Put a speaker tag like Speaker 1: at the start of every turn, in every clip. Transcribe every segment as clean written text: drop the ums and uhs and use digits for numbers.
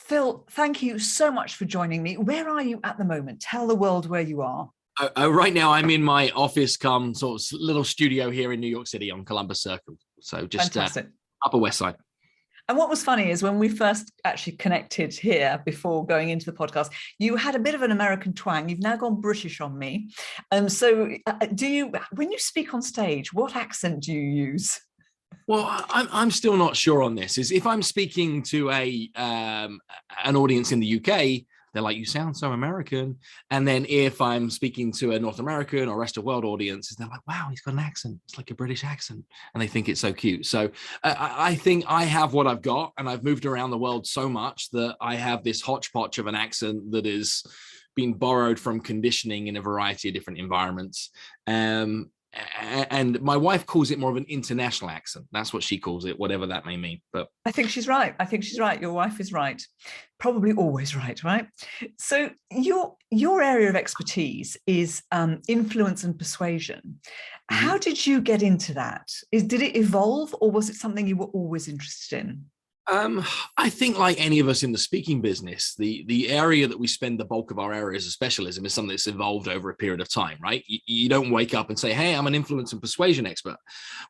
Speaker 1: Phil, thank you so much for joining me. Where are you at the moment? Tell the world where you are.
Speaker 2: Right now, I'm in my office, come sort of little studio here in New York City on Columbus Circle. So just Upper West Side.
Speaker 1: And what was funny is when we first actually connected here before going into the podcast, you had a bit of an American twang. You've now gone British on me. When you speak on stage, what accent do you use?
Speaker 2: Well, I'm still not sure on this. Is if I'm speaking to an audience in the UK, they're like, you sound so American. And then if I'm speaking to a North American or rest of world audience, they're like, wow, he's got an accent. It's like a British accent. And they think it's so cute. So I think I have what I've got, and I've moved around the world so much that I have this hodgepodge of an accent that is being borrowed from conditioning in a variety of different environments. And my wife calls it more of an international accent. That's what she calls it, whatever that may mean. But
Speaker 1: I think she's right. Your wife is right. Probably always right? So your area of expertise is influence and persuasion. Mm-hmm. How did you get into that? Did it evolve, or was it something you were always interested in?
Speaker 2: I think, like any of us in the speaking business, the area that we spend the bulk of our areas of specialism is something that's evolved over a period of time, right? You don't wake up and say, hey, I'm an influence and persuasion expert.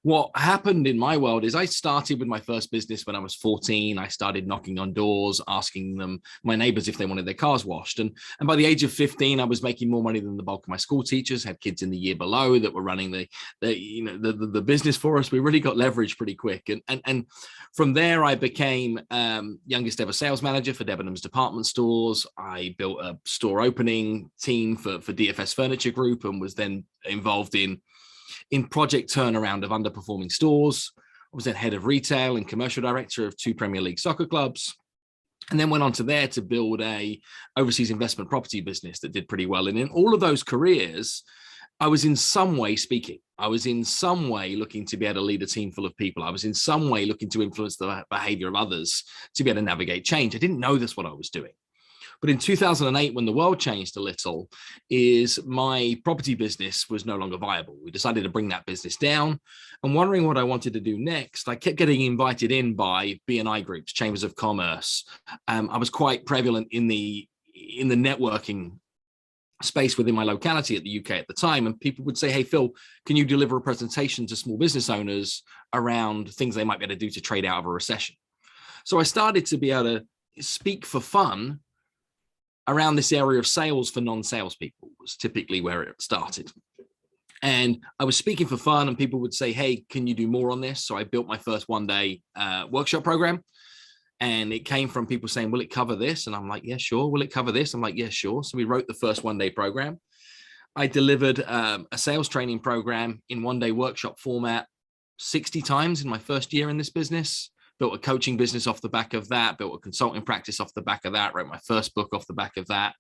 Speaker 2: What happened in my world is I started with my first business when I was 14. I started knocking on doors, asking my neighbors if they wanted their cars washed. And by the age of 15, I was making more money than the bulk of my school teachers, had kids in the year below that were running the business for us. We really got leverage pretty quick. And from there, I became youngest ever sales manager for Debenhams department stores. I built a store opening team for DFS Furniture Group, and was then involved in project turnaround of underperforming stores. I was then head of retail and commercial director of 2 Premier League soccer clubs, and then went on to there to build a overseas investment property business that did pretty well. And in all of those careers, I was in some way speaking. I was in some way looking to be able to lead a team full of people. I was in some way looking to influence the behavior of others to be able to navigate change. I didn't know that's what I was doing. But in 2008, when the world changed a little, is my property business was no longer viable. We decided to bring that business down, and wondering what I wanted to do next, I kept getting invited in by B&I groups, chambers of commerce. I was quite prevalent in the networking space within my locality at the UK at the time, and people would say, hey Phil, can you deliver a presentation to small business owners around things they might be able to do to trade out of a recession? So I started to be able to speak for fun around this area of sales for non-sales people, was typically where it started. And I was speaking for fun, and people would say, hey, can you do more on this? So I built my first one-day workshop program. And it came from people saying, will it cover this? And I'm like, yeah, sure. Will it cover this? I'm like, yeah, sure. So we wrote the first one-day program. I delivered a sales training program in one-day workshop format 60 times in my first year in this business. Built a coaching business off the back of that, built a consulting practice off the back of that, wrote my first book off the back of that.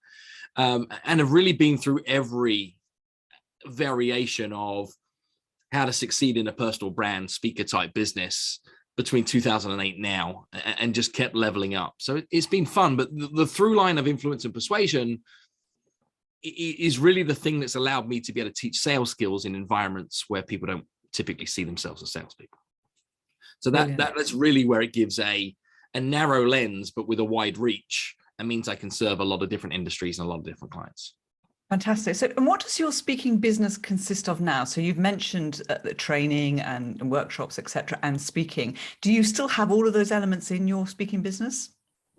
Speaker 2: And have really been through every variation of how to succeed in a personal brand speaker type business between 2008 now, and just kept leveling up. So it's been fun, but the through line of influence and persuasion is really the thing that's allowed me to be able to teach sales skills in environments where people don't typically see themselves as salespeople. So that's really where it gives a narrow lens, but with a wide reach, and means I can serve a lot of different industries and a lot of different clients.
Speaker 1: Fantastic. So, and what does your speaking business consist of now? So you've mentioned the training and workshops, etc., and speaking. Do you still have all of those elements in your speaking business?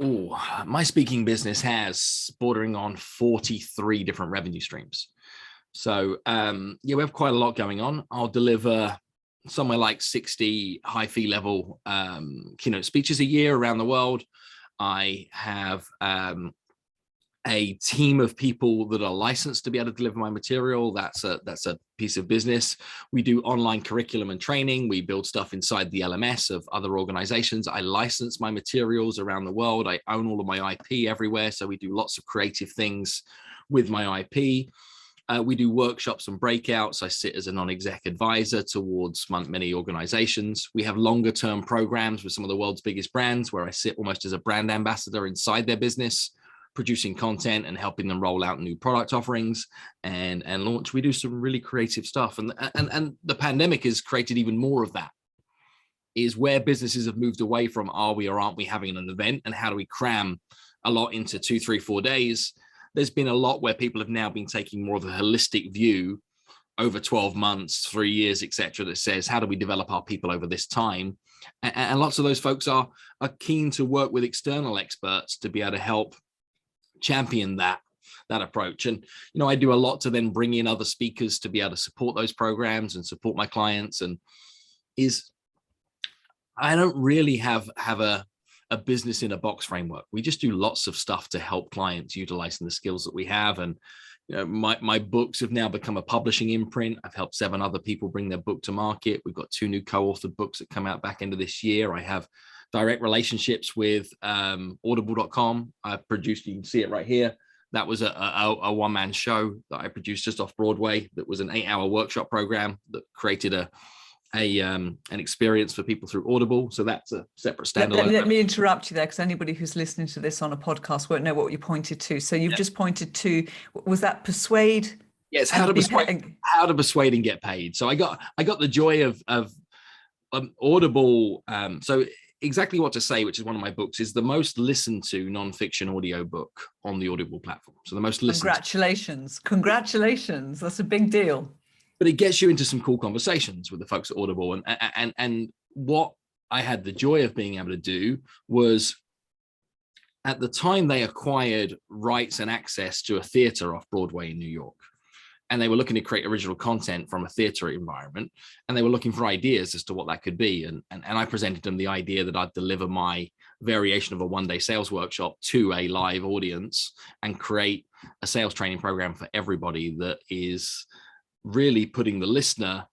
Speaker 2: Oh, my speaking business has bordering on 43 different revenue streams. So we have quite a lot going on. I'll deliver somewhere like 60 high fee level keynote speeches a year around the world. I have a team of people that are licensed to be able to deliver my material. That's a piece of business. We do online curriculum and training. We build stuff inside the LMS of other organizations. I license my materials around the world. I own all of my IP everywhere. So we do lots of creative things with my IP. We do workshops and breakouts. I sit as a non-exec advisor towards many organizations. We have longer term programs with some of the world's biggest brands where I sit almost as a brand ambassador inside their business, producing content and helping them roll out new product offerings and launch. We do some really creative stuff. And the pandemic has created even more of that. is where businesses have moved away from are we or aren't we having an event, and how do we cram a lot into 2, 3, 4 days. There's been a lot where people have now been taking more of a holistic view over 12 months, 3 years, etc., that says, how do we develop our people over this time? And lots of those folks are keen to work with external experts to be able to help champion that approach. And, I do a lot to then bring in other speakers to be able to support those programs and support my clients. And I don't really have a business in a box framework. We just do lots of stuff to help clients utilizing the skills that we have. And my books have now become a publishing imprint. I've helped 7 other people bring their book to market. We've got 2 new co-authored books that come out back end of this year. I have direct relationships with audible.com. I produced, you can see it right here. That was a one-man show that I produced just off Broadway. That was an 8-hour workshop program that created an experience for people through Audible. So that's a separate standalone.
Speaker 1: Let me interrupt you there, because anybody who's listening to this on a podcast won't know what you pointed to. So you've just pointed to, was that persuade?
Speaker 2: Yes, how to persuade and get paid. So I got the joy of Audible. So Exactly What to Say, which is one of my books, is the most listened to nonfiction audio book on the Audible platform. So the most listened. Congratulations.
Speaker 1: That's a big deal.
Speaker 2: But it gets you into some cool conversations with the folks at Audible. And what I had the joy of being able to do was, at the time, they acquired rights and access to a theater off Broadway in New York. And they were looking to create original content from a theater environment. And they were looking for ideas as to what that could be. And I presented them the idea that I'd deliver my variation of a one-day sales workshop to a live audience and create a sales training program for everybody that is really putting the listener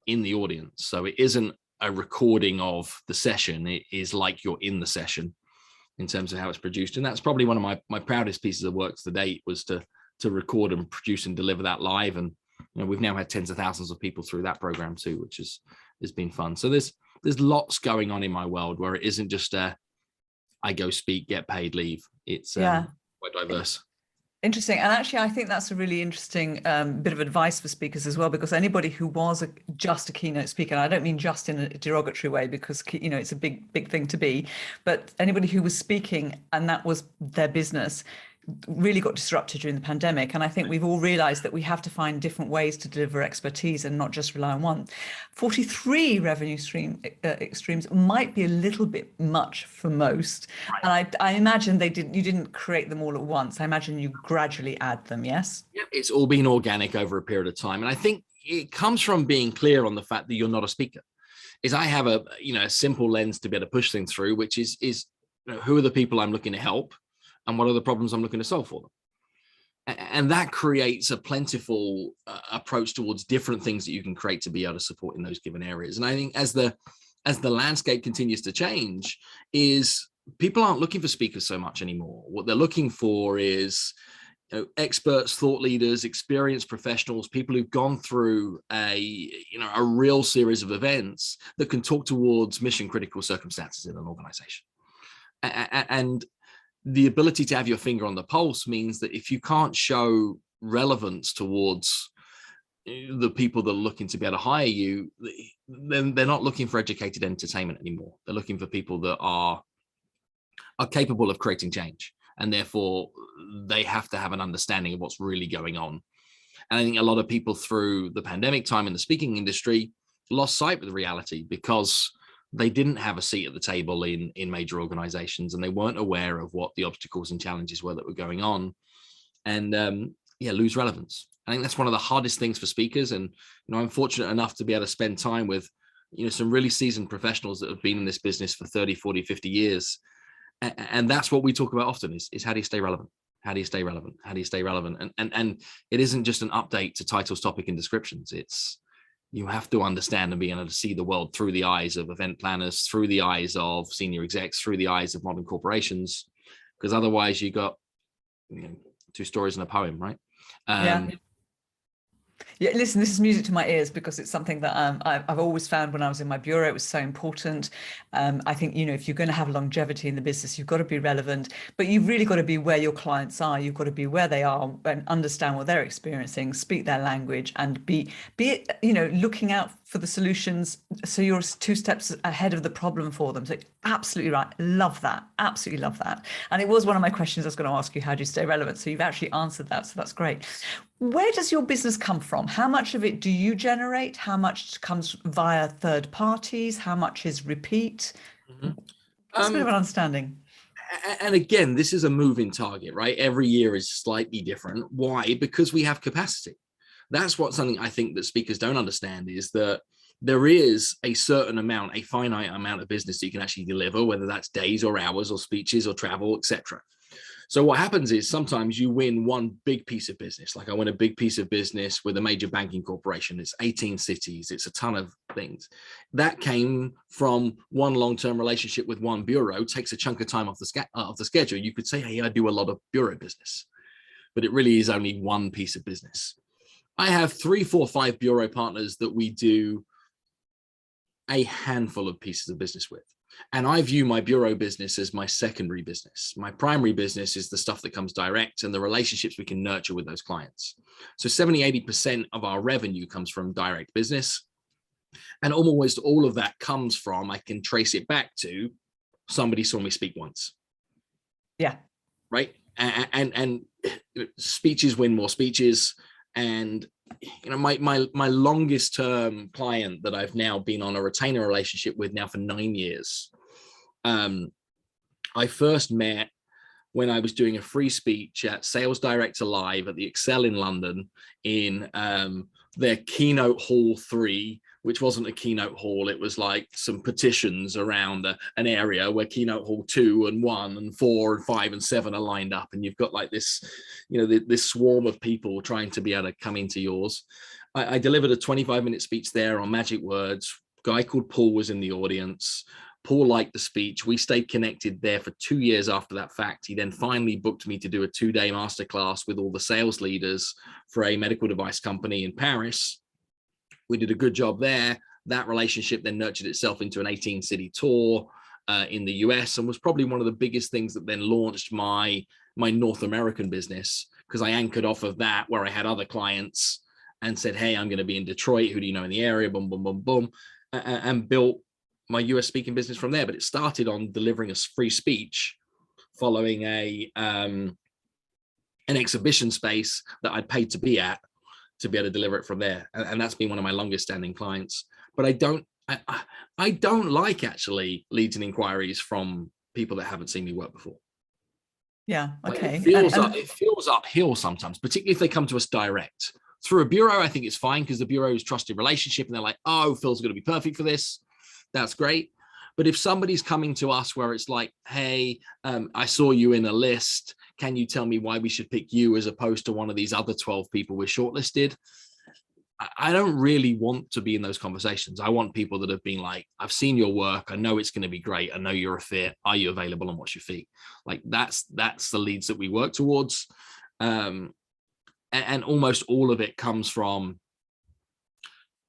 Speaker 2: in the audience. So it isn't a recording of the session. It is like you're in the session in terms of how it's produced. And that's probably one of my proudest pieces of work to date, was to record and produce and deliver that live. And we've now had tens of thousands of people through that program too, which has been fun. So there's lots going on in my world where it isn't just I go speak, get paid, leave. It's quite diverse.
Speaker 1: Interesting. And actually, I think that's a really interesting bit of advice for speakers as well, because anybody who was just a keynote speaker, and I don't mean just in a derogatory way, because, it's a big thing to be, but anybody who was speaking and that was their business really got disrupted during the pandemic. And I think we've all realized that we have to find different ways to deliver expertise and not just rely on one. 43 revenue streams might be a little bit much for most. Right. And I imagine you didn't create them all at once. I imagine you gradually add them, yes?
Speaker 2: Yeah, it's all been organic over a period of time. And I think it comes from being clear on the fact that you're not a speaker. I have a simple lens to be able to push things through, which is who are the people I'm looking to help? And what are the problems I'm looking to solve for them? And that creates a plentiful approach towards different things that you can create to be able to support in those given areas. And I think as the landscape continues to change, is people aren't looking for speakers so much anymore. What they're looking for is experts, thought leaders, experienced professionals, people who've gone through a real series of events that can talk towards mission critical circumstances in an organization. And the ability to have your finger on the pulse means that if you can't show relevance towards the people that are looking to be able to hire you, then they're not looking for educated entertainment anymore. They're looking for people that are capable of creating change, and therefore they have to have an understanding of what's really going on. And I think a lot of people through the pandemic time in the speaking industry lost sight with reality, because they didn't have a seat at the table in major organizations, and they weren't aware of what the obstacles and challenges were that were going on, and lose relevance. I think that's one of the hardest things for speakers. And I'm fortunate enough to be able to spend time with some really seasoned professionals that have been in this business for 30, 40, 50 years. And that's what we talk about often is how do you stay relevant? How do you stay relevant? How do you stay relevant? And it isn't just an update to titles, topic, and descriptions. It's, you have to understand and be able to see the world through the eyes of event planners, through the eyes of senior execs, through the eyes of modern corporations, because otherwise you got 2 stories and a poem, right?
Speaker 1: Yeah, listen, this is music to my ears because it's something that I've always found when I was in my bureau, it was so important. I think, if you're going to have longevity in the business, you've got to be relevant, but you've really got to be where your clients are. You've got to be where they are and understand what they're experiencing, speak their language, and be looking out for the solutions. So you're 2 steps ahead of the problem for them. So absolutely right. Love that. Absolutely love that. And it was one of my questions I was going to ask you, how do you stay relevant? So you've actually answered that. So that's great. Where does your business come from? How much of it do you generate? How much comes via third parties? How much is repeat?
Speaker 2: Mhm.
Speaker 1: That's a bit of an understanding.
Speaker 2: And again, this is a moving target, right? Every year is slightly different. Why? Because we have capacity. That's what something I think that speakers don't understand, is that there is a certain amount, a finite amount of business that you can actually deliver, whether that's days or hours or speeches or travel, etc. So what happens is sometimes you win one big piece of business. Like I win a big piece of business with a major banking corporation. It's 18 cities. It's a ton of things. That came from one long-term relationship with one bureau, takes a chunk of time off the schedule. You could say, hey, I do a lot of bureau business, but it really is only one piece of business. I have 3, 4, 5 bureau partners that we do a handful of pieces of business with. And I view my bureau business as my secondary business. My primary business is the stuff that comes direct and the relationships we can nurture with those clients. So 70, 80% of our revenue comes from direct business. And almost all of that comes from, I can trace it back to, somebody saw me speak once.
Speaker 1: Yeah.
Speaker 2: Right. And speeches win more speeches. And my longest term client that I've now been on a retainer relationship with now for 9 years. I first met when I was doing a free speech at Sales Director Live at the Excel in London in their keynote hall 3, which wasn't a keynote hall. It was like some petitions around an area where keynote hall 2 and 1 and 4 and 5 and 7 are lined up. And you've got like this, this swarm of people trying to be able to come into yours. I delivered a 25-minute speech there on magic words. A guy called Paul was in the audience. Paul liked the speech. We stayed connected there for 2 years after that fact. He then finally booked me to do a 2-day masterclass with all the sales leaders for a medical device company in Paris. We did a good job there. That relationship then nurtured itself into an 18-city tour in the US, and was probably one of the biggest things that then launched my North American business, because I anchored off of that, where I had other clients and said, hey, I'm going to be in Detroit. Who do you know in the area? Boom, boom, boom, boom. And built my US speaking business from there. But it started on delivering a free speech following an exhibition space that I'd paid to be at, to be able to deliver it from there. And that's been one of my longest standing clients. But I don't like actually leads and inquiries from people that haven't seen me work before.
Speaker 1: Yeah. Okay.
Speaker 2: It feels uphill sometimes, particularly if they come to us direct. Through a bureau, I think it's fine, because the bureau is trusted relationship and they're like, oh, Phil's going to be perfect for this. That's great. But if somebody's coming to us where it's like, hey, I saw you in a list, can you tell me why we should pick you as opposed to one of these other 12 people we're shortlisted? I don't really want to be in those conversations. I want people that have been like, I've seen your work. I know it's going to be great. I know you're a fit. Are you available, and what's your fee? Like that's the leads that we work towards. And almost all of it comes from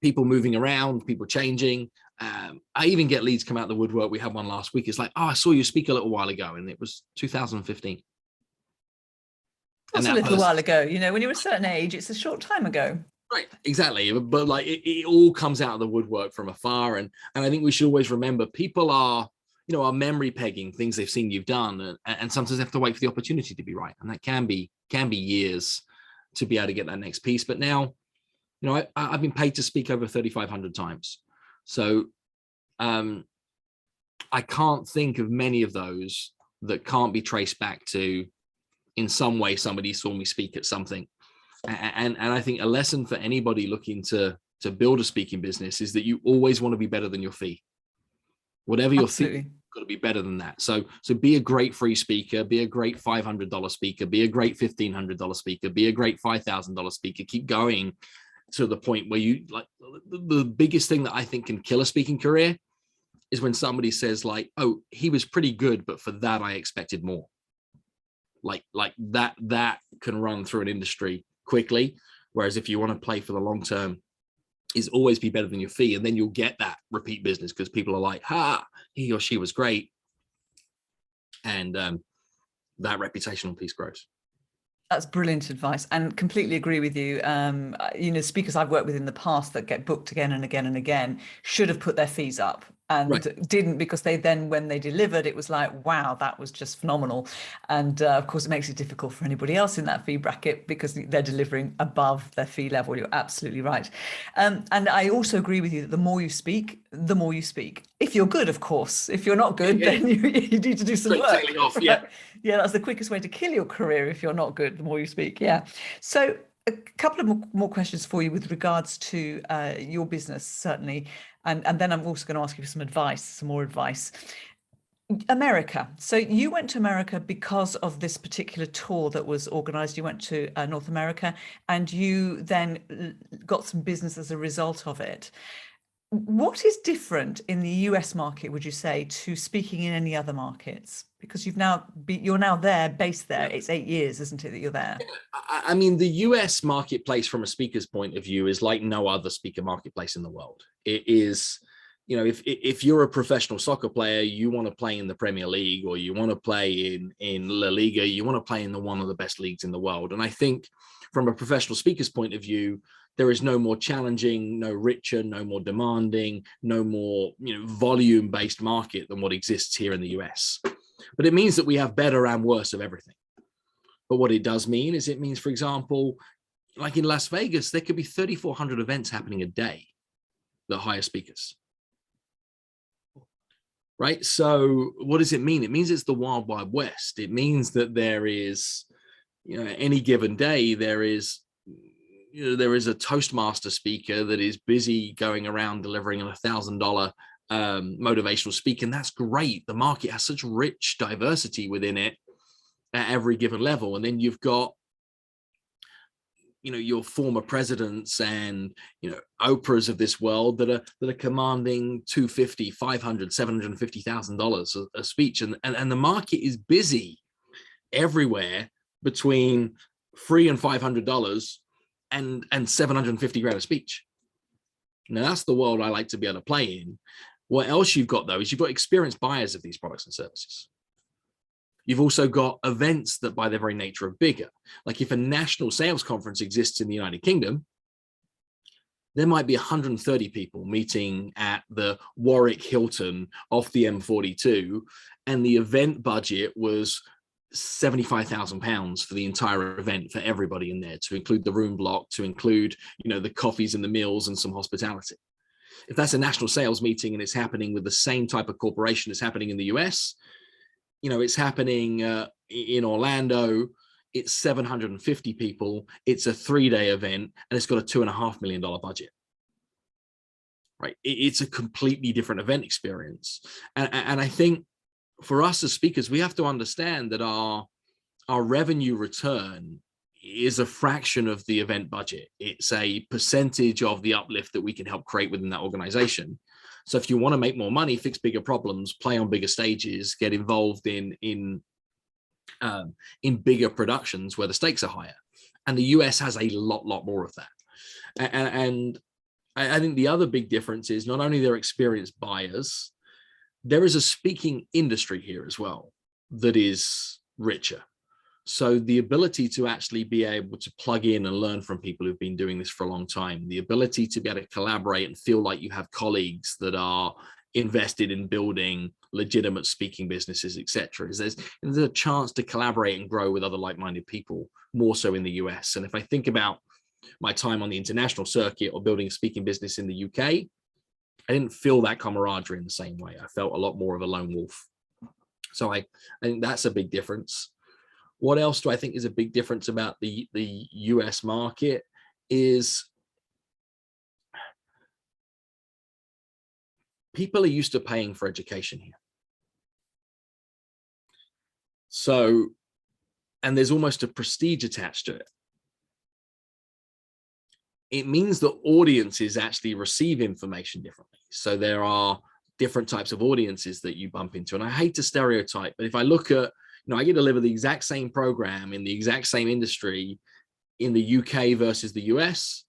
Speaker 2: people moving around, people changing. I even get leads come out of the woodwork. We had one last week. It's like, oh, I saw you speak a little while ago, and it was 2015.
Speaker 1: That's a little while ago. When you're a certain age, it's a short time ago.
Speaker 2: Right, exactly. But like it all comes out of the woodwork from afar. And I think we should always remember people are memory pegging things they've seen you've done. And sometimes they have to wait for the opportunity to be right. And that can be years to be able to get that next piece. But now, I've been paid to speak over 3,500 times. So I can't think of many of those that can't be traced back to, in some way, somebody saw me speak at something. And I think a lesson for anybody looking to build a speaking business is that you always want to be better than your fee. Whatever your fee, got to be better than that. So be a great free speaker, be a great $500 speaker, be a great $1,500 speaker, be a great $5,000 speaker. Keep going to the point where you like. The biggest thing that I think can kill a speaking career is when somebody says like, oh, he was pretty good, but for that I expected more. Like that can run through an industry quickly, Whereas if you want to play for the long term, is always be better than your fee. And then you'll get that repeat business because people are like, he or she was great. And that reputational piece grows.
Speaker 1: That's brilliant advice, and completely agree with you. Speakers I've worked with in the past that get booked again and again and again should have put their fees up and didn't, because they then, when they delivered, it was like, wow, that was just phenomenal. And of course, it makes it difficult for anybody else in that fee bracket because they're delivering above their fee level. You're absolutely right. And I also agree with you that the more you speak, the more you speak. If you're good, of course. If you're not good, then you need to do some work.
Speaker 2: Off, yeah.
Speaker 1: Yeah, that's the quickest way to kill your career. If you're not good, the more you speak. Yeah. So a couple of more questions for you with regards to your business, certainly. And then I'm also going to ask you for some more advice. America. So you went to America because of this particular tour that was organized. You went to North America and you then got some business as a result of it. What is different in the US market, would you say, to speaking in any other markets? Because you're now there, based there. It's 8 years, isn't it, that you're there?
Speaker 2: I mean, the US marketplace from a speaker's point of view is like no other speaker marketplace in the world. It is, if you're a professional soccer player, you want to play in the Premier League, or you want to play in La Liga, you want to play in one of the best leagues in the world. And I think from a professional speaker's point of view, there is no more challenging, no richer, no more demanding, no more volume-based market than what exists here in the US. But it means that we have better and worse of everything. But what it does mean is, it means, for example, like in Las Vegas, there could be 3,400 events happening a day that hire speakers. Right? So what does it mean? It means it's the wild, wild west. It means that there is, any given day, there is a Toastmaster speaker that is busy going around delivering a $1,000 motivational speak, and that's great. The market has such rich diversity within it at every given level. And then you've got your former presidents and Oprahs of this world that are commanding $250,000, $500,000, $750,000 a speech, and the market is busy everywhere between free and $500 and $750,000 a speech. Now that's the world I like to be able to play in. What else you've got, though, is you've got experienced buyers of these products and services. You've also got events that by their very nature are bigger. Like if a national sales conference exists in the United Kingdom, there might be 130 people meeting at the Warwick Hilton off the M42, and the event budget was £75,000 for the entire event for everybody in there, to include the room block, to include, the coffees and the meals and some hospitality. If that's a national sales meeting and it's happening with the same type of corporation as happening in the US, it's happening in Orlando, it's 750 people, it's a 3-day event, and it's got a $2.5 million budget. Right? It's a completely different event experience. And I think for us as speakers, we have to understand that our revenue return is a fraction of the event budget. It's a percentage of the uplift that we can help create within that organization. So if you want to make more money, fix bigger problems, play on bigger stages, get involved in bigger productions where the stakes are higher. And the US has a lot more of that. And I think the other big difference is not only they're experienced buyers, there is a speaking industry here as well that is richer. So the ability to actually be able to plug in and learn from people who've been doing this for a long time, the ability to be able to collaborate and feel like you have colleagues that are invested in building legitimate speaking businesses, etc. There's a chance to collaborate and grow with other like-minded people, more so in the US. And if I think about my time on the international circuit or building a speaking business in the UK, I didn't feel that camaraderie in the same way. I felt a lot more of a lone wolf. So I think that's a big difference. What else do I think is a big difference about the US market is people are used to paying for education here. So, and there's almost a prestige attached to it. It means that audiences actually receive information differently. So there are different types of audiences that you bump into. And I hate to stereotype, but if I look at, I get to deliver the exact same program in the exact same industry in the UK versus the US,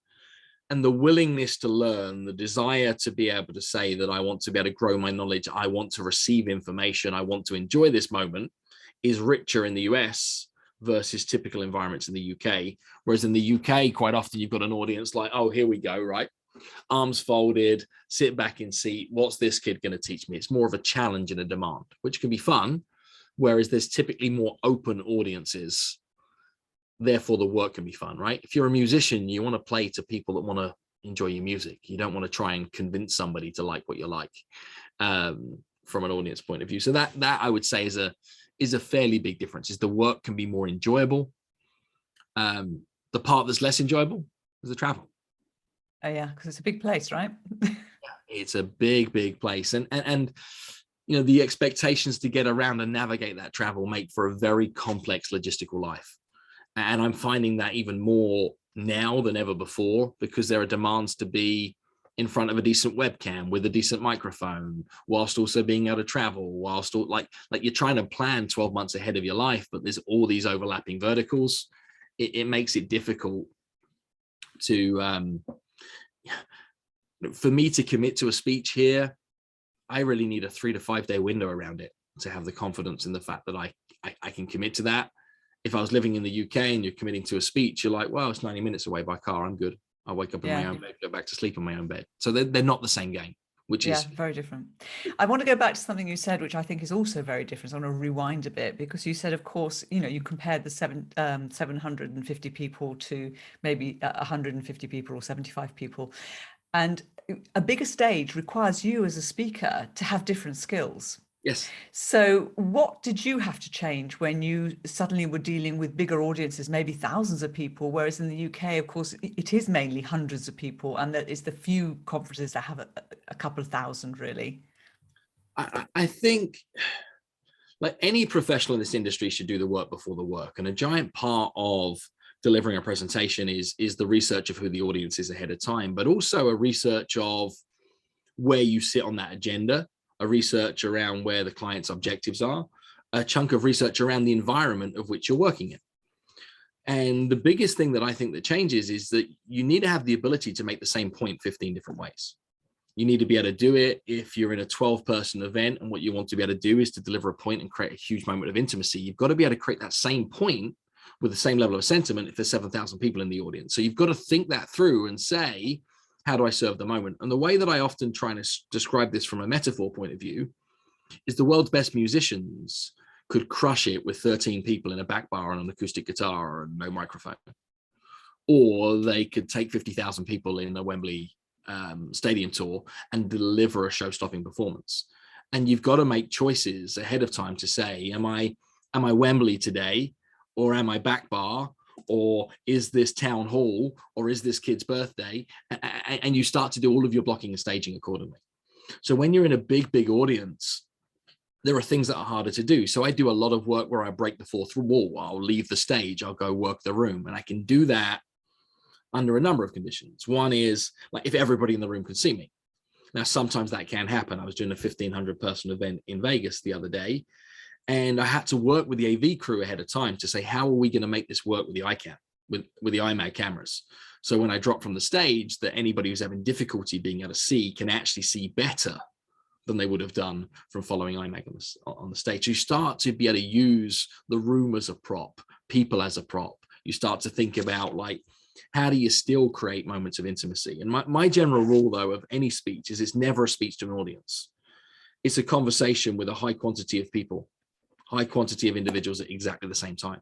Speaker 2: and the willingness to learn, the desire to be able to say that I want to be able to grow my knowledge, I want to receive information, I want to enjoy this moment, is richer in the US versus typical environments in the UK. Whereas in the UK, quite often you've got an audience like, oh, here we go, right? Arms folded, sit back in seat. What's this kid going to teach me? It's more of a challenge and a demand, which can be fun. Whereas there's typically more open audiences. Therefore, the work can be fun, right? If you're a musician, you want to play to people that want to enjoy your music. You don't want to try and convince somebody to like what you like, from an audience point of view. So that I would say is a fairly big difference. Is the work can be more enjoyable. The part that's less enjoyable is the travel.
Speaker 1: Oh yeah, because it's a big place, right?
Speaker 2: It's a big place, and you know, the expectations to get around and navigate that travel make for a very complex logistical life. And I'm finding that even more now than ever before, because there are demands to be in front of a decent webcam with a decent microphone, whilst also being able to travel, whilst like you're trying to plan 12 months ahead of your life, but there's all these overlapping verticals. It makes it difficult to, for me to commit to a speech here. I really need a 3 to 5 day window around it to have the confidence in the fact that I can commit to that. If I was living in the UK and you're committing to a speech, you're like, well, it's 90 minutes away by car, I'm good. I'll wake up in my own bed, go back to sleep in my own bed. So they're not the same game, which is
Speaker 1: very different. I want to go back to something you said, which I think is also very different. I want to rewind a bit, because you said, of course, you know, you compared the 750 people to maybe 150 people or 75 people. And a bigger stage requires you as a speaker to have different skills.
Speaker 2: Yes.
Speaker 1: So what did you have to change when you suddenly were dealing with bigger audiences, maybe thousands of people, whereas in the UK, of course, it is mainly hundreds of people, and that is the few conferences that have a couple of thousand, really?
Speaker 2: I think, like any professional in this industry, should do the work before the work. And a giant part of delivering a presentation is the research of who the audience is ahead of time, but also a research of where you sit on that agenda, a research around where the client's objectives are, a chunk of research around the environment of which you're working in. And the biggest thing that I think that changes is that you need to have the ability to make the same point 15 different ways. You need to be able to do it if you're in a 12-person event and what you want to be able to do is to deliver a point and create a huge moment of intimacy. You've got to be able to create that same point with the same level of sentiment if there's 7,000 people in the audience. So you've got to think that through and say, how do I serve the moment? And the way that I often try to describe this from a metaphor point of view is the world's best musicians could crush it with 13 people in a back bar on an acoustic guitar and no microphone. Or they could take 50,000 people in a Wembley stadium tour and deliver a show-stopping performance. And you've got to make choices ahead of time to say, am I Wembley today, or am I back bar, or is this town hall, or is this kid's birthday? And you start to do all of your blocking and staging accordingly. So when you're in a big audience, there are things that are harder to do. So I do a lot of work where I break the fourth wall. I'll leave the stage, I'll go work the room, and I can do that under a number of conditions. One is like if everybody in the room can see me. Now, sometimes that can happen. I was doing a 1,500 person event in Vegas the other day, and I had to work with the AV crew ahead of time to say, how are we going to make this work with the iCam, with the iMag cameras? So when I drop from the stage, that anybody who's having difficulty being able to see can actually see better than they would have done from following iMag on the stage. You start to be able to use the room as a prop, people as a prop. You start to think about like, how do you still create moments of intimacy? And my general rule, though, of any speech is it's never a speech to an audience. It's a conversation with a high quantity of people, high quantity of individuals at exactly the same time.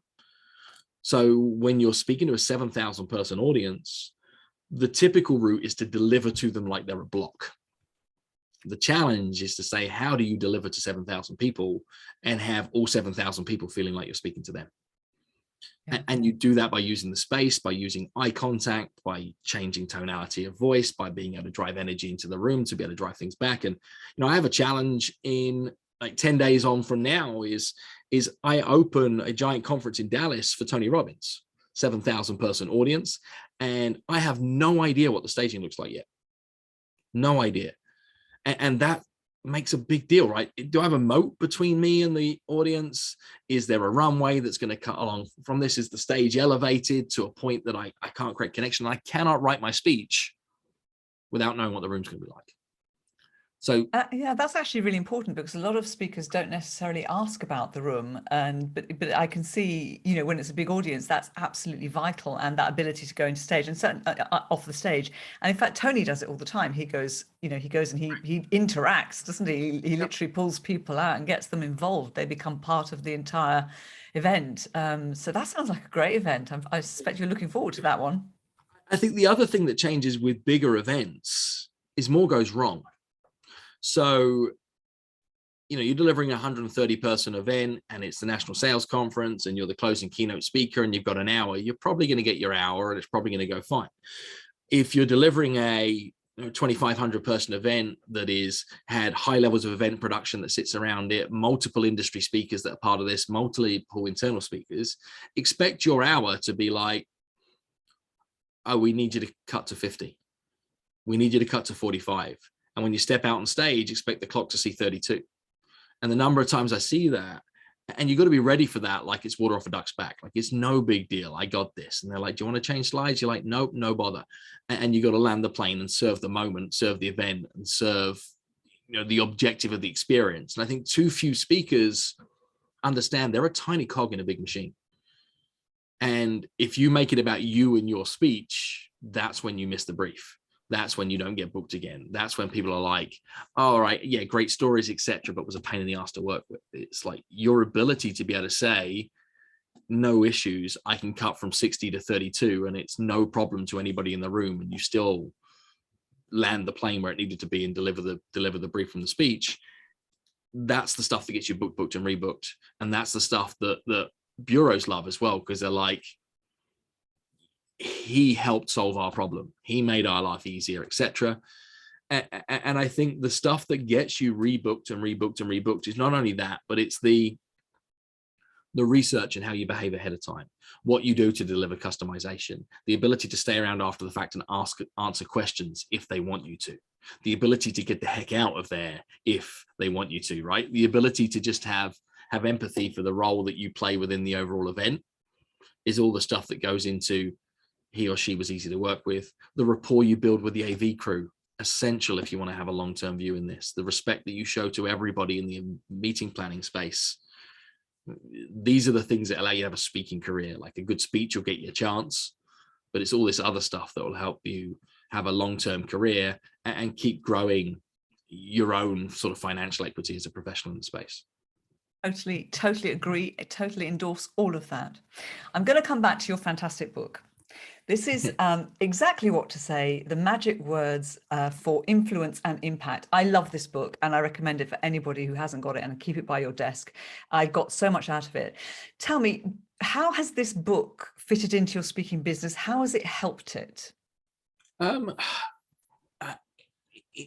Speaker 2: So when you're speaking to a 7,000 person audience, the typical route is to deliver to them like they're a block. The challenge is to say, how do you deliver to 7,000 people and have all 7,000 people feeling like you're speaking to them? Yeah. And you do that by using the space, by using eye contact, by changing tonality of voice, by being able to drive energy into the room to be able to drive things back. And, you know, I have a challenge in like 10 days on from now is I open a giant conference in Dallas for Tony Robbins, 7,000 person audience. And I have no idea what the staging looks like yet. No idea. And that makes a big deal, right? Do I have a moat between me and the audience? Is there a runway that's going to cut along from this? Is the stage elevated to a point that I can't create connection? I cannot write my speech without knowing what the room's going to be like. So
Speaker 1: yeah, that's actually really important, because a lot of speakers don't necessarily ask about the room, but I can see, you know, when it's a big audience, that's absolutely vital, and that ability to go into stage and certain off the stage. And in fact, Tony does it all the time. He goes, you know, he goes and he interacts, doesn't he? He literally pulls people out and gets them involved. They become part of the entire event. So that sounds like a great event. I suspect you're looking forward to that one.
Speaker 2: I think the other thing that changes with bigger events is more goes wrong. So, you know, you're delivering a 130 person event and it's the national sales conference and you're the closing keynote speaker and you've got an hour, you're probably going to get your hour and it's probably going to go fine. If you're delivering a 2,500 person event that had high levels of event production that sits around it, multiple industry speakers that are part of this, multiple internal speakers, expect your hour to be like, oh, we need you to cut to 50. We need you to cut to 45. And when you step out on stage, expect the clock to see 32. And the number of times I see that, and you've got to be ready for that, like it's water off a duck's back. Like, it's no big deal. I got this. And they're like, do you want to change slides? You're like, nope, no bother. And you got to land the plane and serve the moment, serve the event, and serve, you know, the objective of the experience. And I think too few speakers understand they're a tiny cog in a big machine. And if you make it about you and your speech, that's when you miss the brief. That's when you don't get booked again. That's when people are like, oh, all right, yeah, great stories, etc., but was a pain in the ass to work with. It's like your ability to be able to say, no issues, I can cut from 60 to 32 and it's no problem to anybody in the room, and you still land the plane where it needed to be and deliver the brief from the speech. That's the stuff that gets you booked and rebooked. And that's the stuff that bureaus love as well, because they're like, he helped solve our problem, he made our life easier, etc. And I think the stuff that gets you rebooked and rebooked and rebooked is not only that, but it's the research and how you behave ahead of time, what you do to deliver customization, the ability to stay around after the fact and answer questions if they want you to, the ability to get the heck out of there if they want you to, right? The ability to just have empathy for the role that you play within the overall event is all the stuff that goes into he or she was easy to work with. The rapport you build with the AV crew, essential if you want to have a long-term view in this. The respect that you show to everybody in the meeting planning space. These are the things that allow you to have a speaking career. Like, a good speech will get you a chance, but it's all this other stuff that will help you have a long-term career and keep growing your own sort of financial equity as a professional in the space.
Speaker 1: Totally agree. I totally endorse all of that. I'm going to come back to your fantastic book. This is exactly what to say, the magic words for influence and impact. I love this book and I recommend it for anybody who hasn't got it, and keep it by your desk. I got so much out of it. Tell me, how has this book fitted into your speaking business? How has it helped it?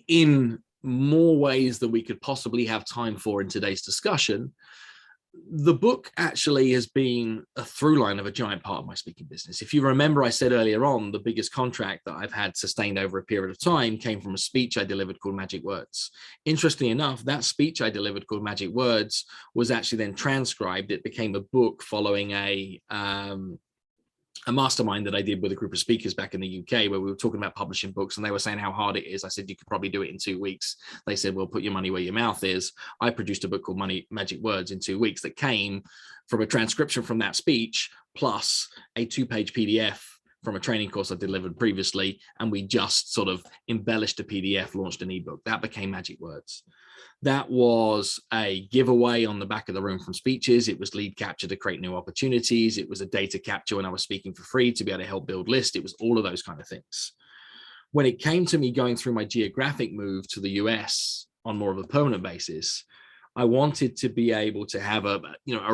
Speaker 2: In more ways than we could possibly have time for in today's discussion. The book actually has been a through line of a giant part of my speaking business. If you remember, I said earlier on, the biggest contract that I've had sustained over a period of time came from a speech I delivered called Magic Words. Interestingly enough, that speech I delivered called Magic Words was actually then transcribed. It became a book following a mastermind that I did with a group of speakers back in the UK, where we were talking about publishing books, and they were saying how hard it is. I said, you could probably do it in 2 weeks. They said, well, put your money where your mouth is. I produced a book called Magic Words in 2 weeks that came from a transcription from that speech, plus a 2-page PDF from a training course I delivered previously. And we just sort of embellished a PDF, launched an ebook. That became Magic Words. That was a giveaway on the back of the room from speeches. It was lead capture to create new opportunities. It was a data capture when I was speaking for free to be able to help build lists. It was all of those kind of things. When it came to me going through my geographic move to the US on more of a permanent basis, I wanted to be able to have a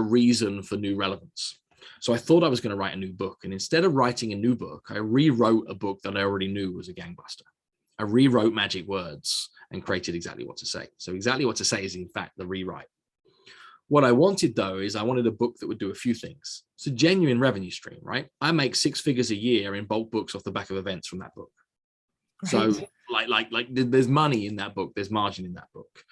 Speaker 2: reason for new relevance. So I thought I was going to write a new book. And instead of writing a new book, I rewrote a book that I already knew was a gangbuster. I rewrote Magic Words and created Exactly What to Say. So Exactly What to Say is in fact the rewrite. What I wanted though is I wanted a book that would do a few things. It's a genuine revenue stream, right? I make 6 figures a year in bulk books off the back of events from that book.
Speaker 1: Great.
Speaker 2: So There's money in that book, there's margin in that book.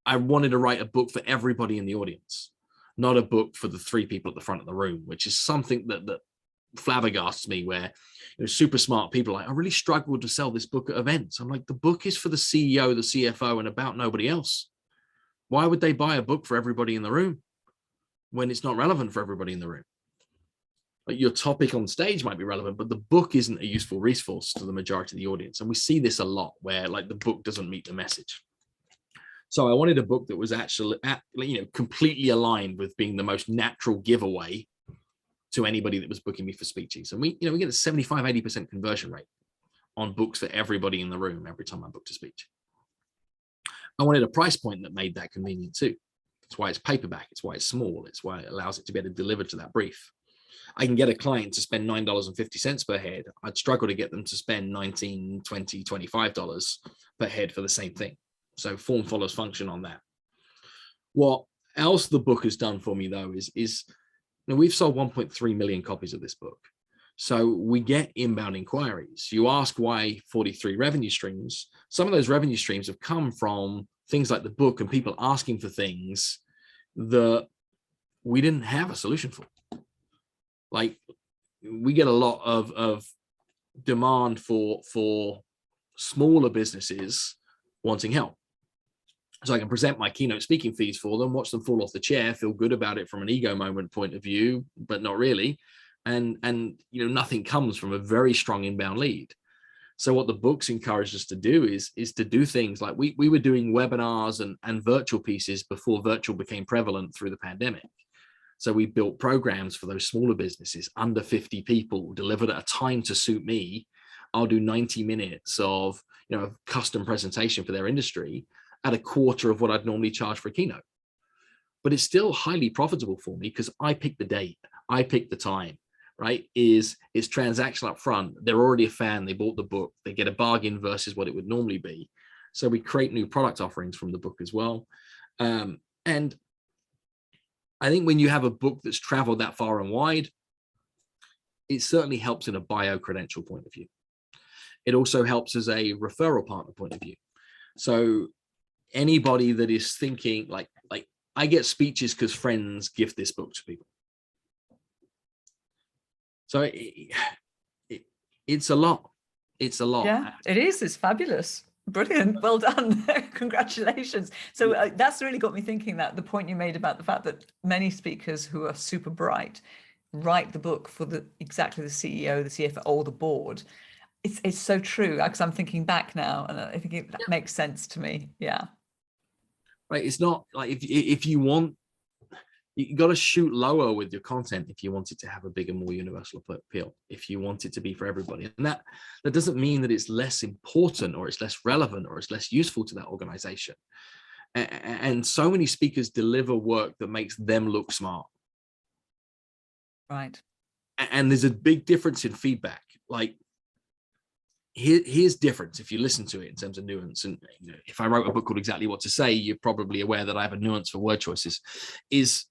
Speaker 2: I wanted to write a book for everybody in the audience, not a book for the 3 people at the front of the room, which is something that flabbergasts me, where super smart people are like, I really struggled to sell this book at events. I'm like, the book is for the CEO, the CFO, and about nobody else. Why would they buy a book for everybody in the room when it's not relevant for everybody in the room? Like, your topic on stage might be relevant, but the book isn't a useful resource to the majority of the audience. And we see this a lot, where like the book doesn't meet the message. So I wanted a book that was actually, completely aligned with being the most natural giveaway to anybody that was booking me for speeches. And we get a 75-80% conversion rate on books for everybody in the room every time I booked a speech. I wanted a price point that made that convenient too. That's why it's paperback. It's why it's small. It's why it allows it to be able to deliver to that brief. I can get a client to spend $9.50 per head. I'd struggle to get them to spend $19, $20, $25 per head for the same thing. So form follows function on that. What else the book has done for me though is we've sold 1.3 million copies of this book. So we get inbound inquiries. You ask why 43 revenue streams. Some of those revenue streams have come from things like the book and people asking for things that we didn't have a solution for. Like, we get a lot of demand for smaller businesses wanting help. So I can present my keynote speaking fees for them, watch them fall off the chair, feel good about it from an ego moment point of view, but not really. And nothing comes from a very strong inbound lead. So what the books encouraged us to do is to do things like we were doing webinars and virtual pieces before virtual became prevalent through the pandemic. So we built programs for those smaller businesses, under 50 people, delivered at a time to suit me. I'll do 90 minutes of a custom presentation for their industry at a quarter of what I'd normally charge for a keynote. But it's still highly profitable for me because I pick the date, I pick the time, right? It's transactional up front. They're already a fan, they bought the book, they get a bargain versus what it would normally be. So we create new product offerings from the book as well. And I think when you have a book that's traveled that far and wide, it certainly helps in a bio-credential point of view. It also helps as a referral partner point of view. So anybody that is thinking like I get speeches because friends gift this book to people. So it's a lot. It's a lot.
Speaker 1: Yeah, it is. It's fabulous. Brilliant. Well done. Congratulations. So that's really got me thinking, that the point you made about the fact that many speakers who are super bright write the book for exactly the CEO, the CFO, or the board. It's so true, because I'm thinking back now and I think that makes sense to me. Yeah.
Speaker 2: Right. It's not like if you want, you got to shoot lower with your content if you want it to have a bigger, more universal appeal, if you want it to be for everybody. And that doesn't mean that it's less important or it's less relevant or it's less useful to that organization. And so many speakers deliver work that makes them look smart.
Speaker 1: Right.
Speaker 2: And there's a big difference in feedback. Like, here's difference if you listen to it in terms of nuance. And if I wrote a book called Exactly What to Say, you're probably aware that I have a nuance for word choices. Is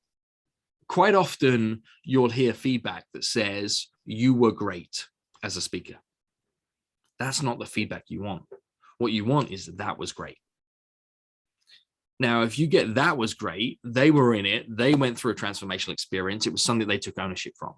Speaker 2: quite often you'll hear feedback that says you were great as a speaker. That's not the feedback you want. What you want is that was great. Now, if you get that was great, they were in it, they went through a transformational experience, it was something they took ownership from.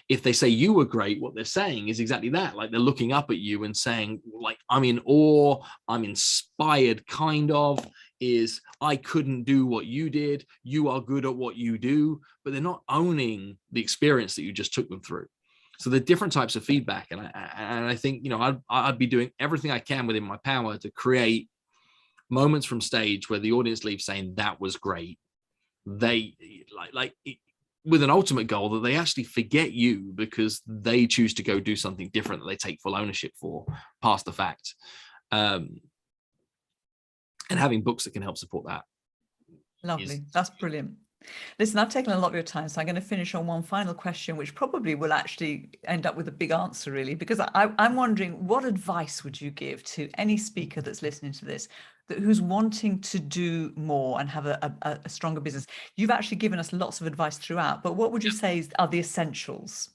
Speaker 2: If they say you were great, what they're saying is exactly that. Like, they're looking up at you and saying, like, I'm in awe, I'm inspired, kind of, is I couldn't do what you did, you are good at what you do, but they're not owning the experience that you just took them through. So there are different types of feedback. And I think, I'd be doing everything I can within my power to create moments from stage where the audience leaves saying that was great. They with an ultimate goal that they actually forget you because they choose to go do something different that they take full ownership for past the fact. And having books that can help support that.
Speaker 1: Lovely. That's brilliant. Listen, I've taken a lot of your time, so I'm going to finish on one final question, which probably will actually end up with a big answer, really, because I'm wondering, what advice would you give to any speaker that's listening to this, who's wanting to do more and have a stronger business? You've actually given us lots of advice throughout, but what would you say are the essentials?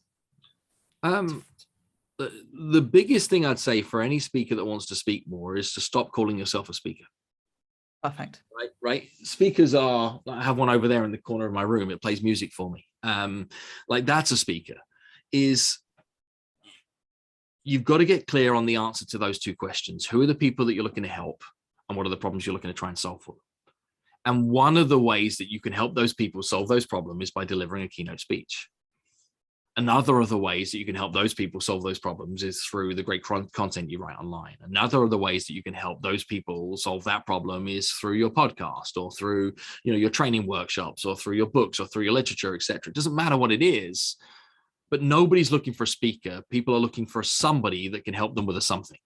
Speaker 2: The biggest thing I'd say for any speaker that wants to speak more is to stop calling yourself a speaker.
Speaker 1: Perfect.
Speaker 2: Right. Speakers are, I have one over there in the corner of my room. It plays music for me. Like that's a speaker. Is you've got to get clear on the answer to those two questions. Who are the people that you're looking to help? And what are the problems you're looking to try and solve for them? And one of the ways that you can help those people solve those problems is by delivering a keynote speech. Another of the ways that you can help those people solve those problems is through the great content you write online. Another of the ways that you can help those people solve that problem is through your podcast or through, your training workshops or through your books or through your literature, etc. It doesn't matter what it is, but nobody's looking for a speaker. People are looking for somebody that can help them with a something.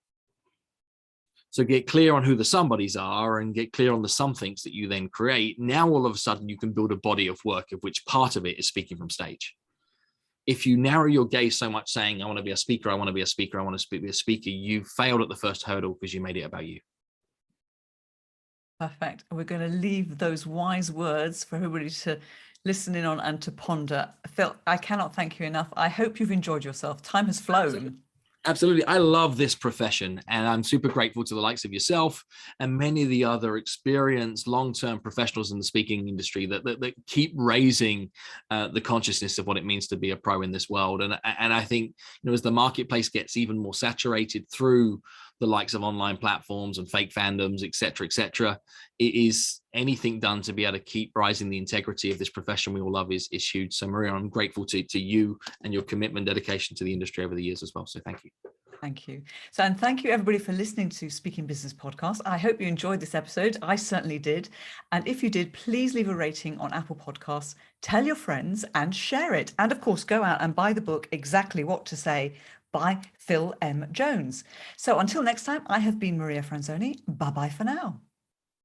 Speaker 2: So get clear on who the somebodies are and get clear on the somethings that you then create. Now, all of a sudden, you can build a body of work of which part of it is speaking from stage. If you narrow your gaze so much saying, I want to be a speaker, I want to be a speaker, I want to be a speaker, you failed at the first hurdle because you made it about you.
Speaker 1: Perfect. We're going to leave those wise words for everybody to listen in on and to ponder. Phil, I cannot thank you enough. I hope you've enjoyed yourself. Time has flown.
Speaker 2: Absolutely. I love this profession, and I'm super grateful to the likes of yourself and many of the other experienced long-term professionals in the speaking industry that keep raising the consciousness of what it means to be a pro in this world. And I think, as the marketplace gets even more saturated through the likes of online platforms and fake fandoms, et cetera, it is anything done to be able to keep rising the integrity of this profession we all love is huge. So Maria, I'm grateful to you and your commitment, dedication to the industry over the years as well. So thank you.
Speaker 1: Thank you. So, and thank you everybody for listening to Speaking Business Podcast. I hope you enjoyed this episode. I certainly did. And if you did, please leave a rating on Apple Podcasts, tell your friends and share it. And of course, go out and buy the book, Exactly What to Say by Phil M. Jones. So until next time, I have been Maria Franzoni. Bye-bye for now.